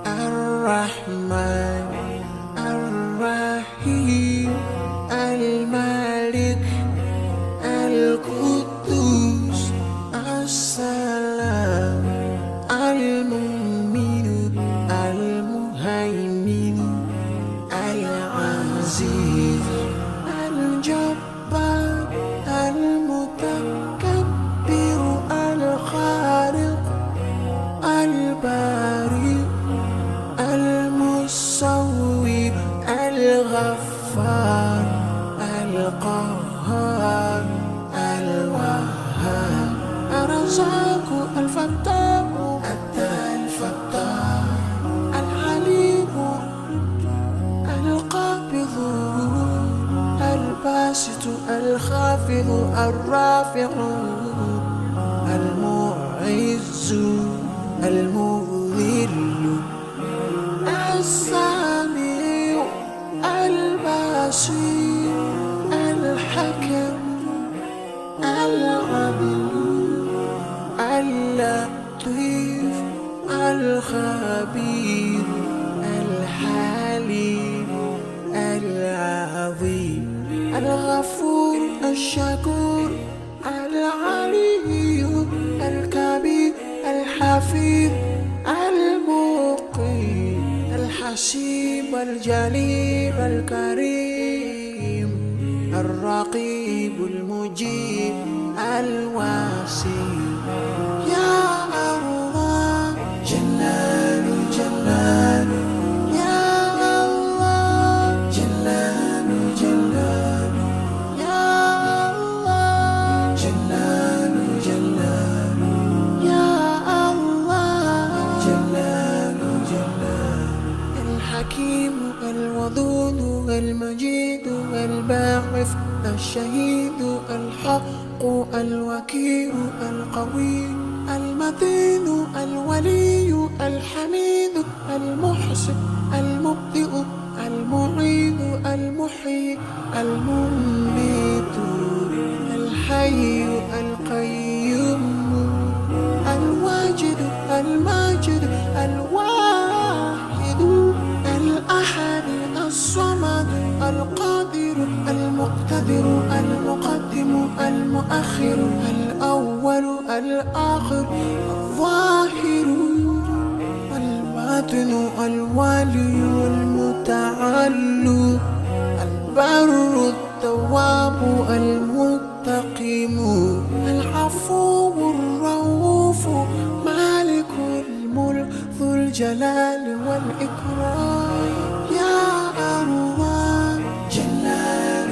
الرحمن الرحيم الملك القدوس السلام المؤمن المهيمن العزيز الجبار المتكبر الخالق البارئ المصور الغفار القهار الوهاب الرزاق الفتاح الفتاح العليم القابض الباسط الخافض الرافع المعز المذل السميع البصير الحكم العدل اللطيف الخبير الحليم العظيم الغفور الشكور العلي الكبير الحفيظ المقيم الحسيب الجليل الكريم الرقيب المجيب الواسع يا الله جلال جلال يا الله جلال جلال يا الله جلال جلال يا الله جلال جلال الحكيم الودود المجيد الباعث الشهيد الحق الوكيل القوي المتين الولي الحميد المحسن المبدئ المعيد المحيي المميت الحي القيوم الواجد الماجد الواحد الأحد الصمد القادر المقتدر المقدم المؤخر الأول الآخر الظاهر الباطن الوالي المتعال البر التواب المنتقم العفو الرؤوف مالك الملك ذو الجلال والإكرام